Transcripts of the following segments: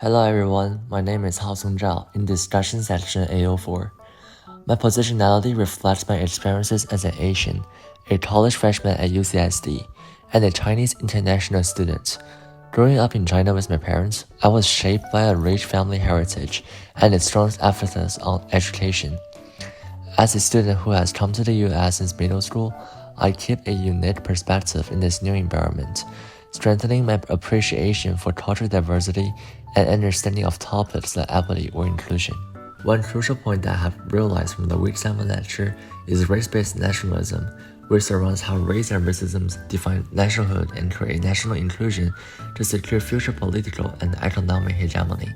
Hello everyone, my name is Hao Song Zhao in discussion section A04. My positionality reflects my experiences as an Asian, a college freshman at UCSD, and a Chinese international student. Growing up in China with my parents, I was shaped by a rich family heritage and a strong emphasis on education. As a student who has come to the US since middle school, I keep a unique perspective in this new environment, strengthening my appreciation for cultural diversity and understanding of topics like equity or inclusion. One crucial point that I have realized from the Week 7 lecture is race-based nationalism, which surrounds how race and racism define nationhood and create national inclusion to secure future political and economic hegemony.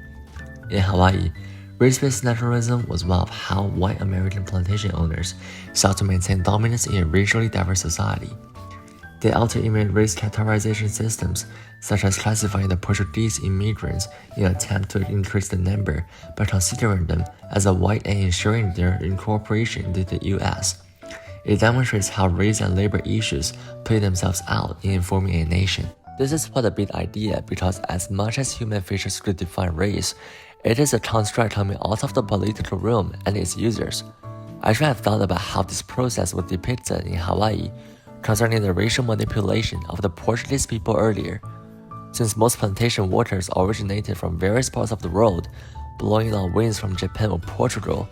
In Hawaii, race-based nationalism was one of how white American plantation owners sought to maintain dominance in a racially diverse society. They altered immigrant race categorization systems, such as classifying the Portuguese immigrants in an attempt to increase the number by considering them as a white and ensuring their incorporation into the US. It demonstrates how race and labor issues play themselves out in informing a nation. This is quite a big idea because as much as human features could define race, it is a construct coming out of the political realm and its users. I should have thought about how this process was depicted in Hawaii concerning the racial manipulation of the Portuguese people earlier. Since most plantation workers originated from various parts of the world, blowing on winds from Japan or Portugal,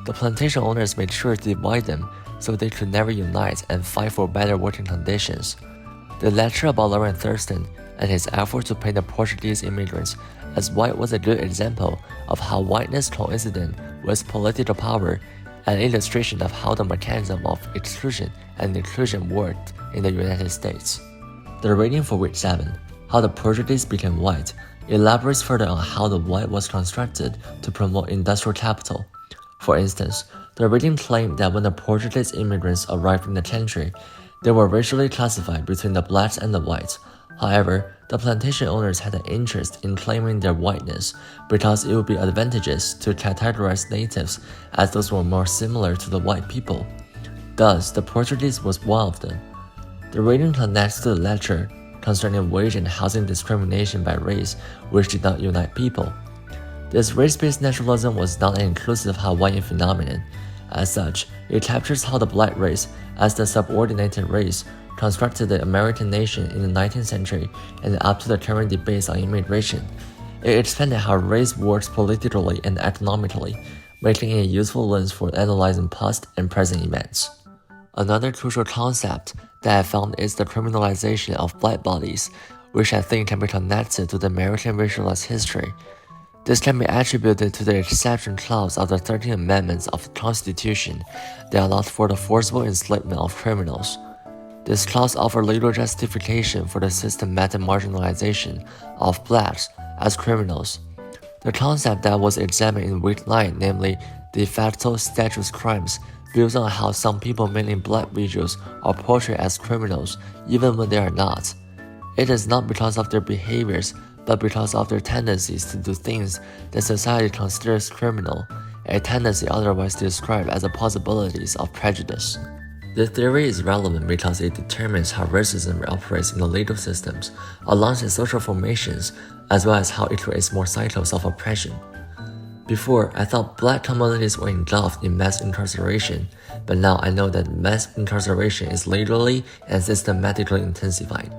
the plantation owners made sure to divide them so they could never unite and fight for better working conditions. The lecture about Lauren Thurston and his effort to paint the Portuguese immigrants as white was a good example of how whiteness coincided with political power, an illustration of how the mechanism of exclusion and inclusion worked in the United States. The reading for Week 7, How the Portuguese Became White, elaborates further on how the white was constructed to promote industrial capital. For instance, the reading claimed that when the Portuguese immigrants arrived in the country, they were racially classified between the blacks and the whites. However, the plantation owners had an interest in claiming their whiteness because it would be advantageous to categorize natives as those were more similar to the white people. Thus, the Portuguese was one of them. The reading connects to the lecture concerning wage and housing discrimination by race, which did not unite people. This race-based nationalism was not an inclusive Hawaiian phenomenon. As such, it captures how the black race, as the subordinated race, constructed the American nation in the 19th century and up to the current debates on immigration. It expanded how race works politically and economically, making it a useful lens for analyzing past and present events. Another crucial concept that I found is the criminalization of black bodies, which I think can be connected to the American racialized history. This can be attributed to the exception clause of the 13th Amendment of the Constitution that allowed for the forcible enslavement of criminals. This clause offered legal justification for the systematic marginalization of blacks as criminals. The concept that was examined in Week 9, namely de facto status crimes, builds on how some people, mainly black visuals, are portrayed as criminals even when they are not. It is not because of their behaviors, but because of their tendencies to do things that society considers criminal, a tendency otherwise described as the possibilities of prejudice. The theory is relevant because it determines how racism operates in the legal systems, alongside social formations, as well as how it creates more cycles of oppression. Before, I thought black communities were engulfed in mass incarceration, but now I know that mass incarceration is legally and systematically intensified.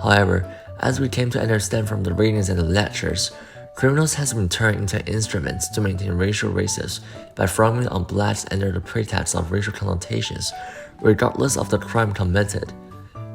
However, as we came to understand from the readings and the lectures, criminals has been turned into instruments to maintain racial races by frowning on blacks under the pretext of racial connotations, regardless of the crime committed.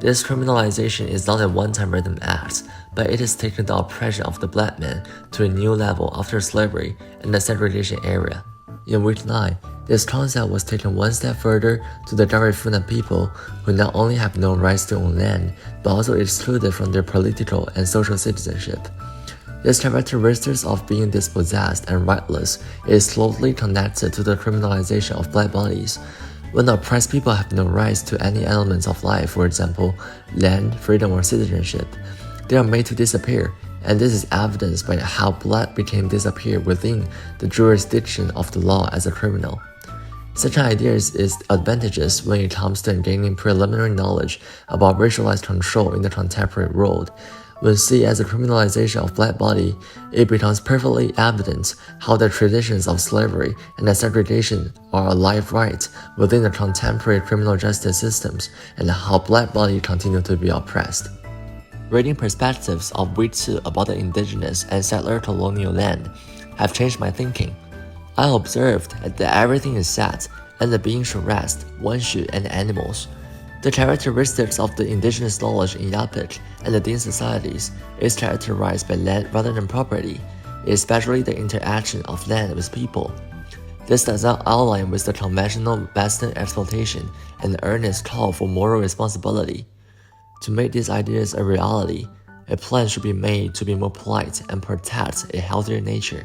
This criminalization is not a one-time random act, but it has taken the oppression of the black man to a new level after slavery and the segregation era. In Week 9, this concept was taken one step further to the Garifuna people who not only have no rights to own land, but also excluded from their political and social citizenship. This characteristics of being dispossessed and rightless is closely connected to the criminalization of black bodies. When the oppressed people have no rights to any elements of life, for example, land, freedom, or citizenship, they are made to disappear, and this is evidenced by how black became disappeared within the jurisdiction of the law as a criminal. Such an idea is advantageous when it comes to gaining preliminary knowledge about racialized control in the contemporary world, When seen as a criminalization of black body, it becomes perfectly evident how the traditions of slavery and segregation are alive right within the contemporary criminal justice systems and how black body continue to be oppressed. Reading perspectives of Week 2 about the indigenous and settler colonial land have changed my thinking. I observed that everything is set and the being should rest, one should, and animals. The characteristics of the indigenous knowledge in Yapik and the Din societies is characterized by land rather than property, especially the interaction of land with people. This does not align with the conventional Western exploitation and the earnest call for moral responsibility. To make these ideas a reality, a plan should be made to be more polite and protect a healthier nature.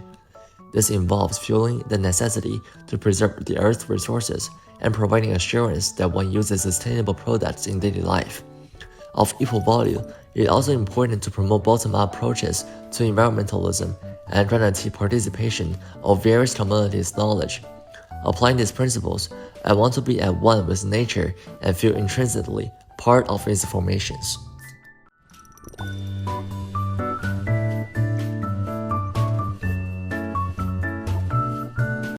This involves fueling the necessity to preserve the Earth's resources and providing assurance that one uses sustainable products in daily life. Of equal value, it is also important to promote bottom-up approaches to environmentalism and granted participation of various communities' knowledge. Applying these principles, I want to be at one with nature and feel intrinsically part of its formations.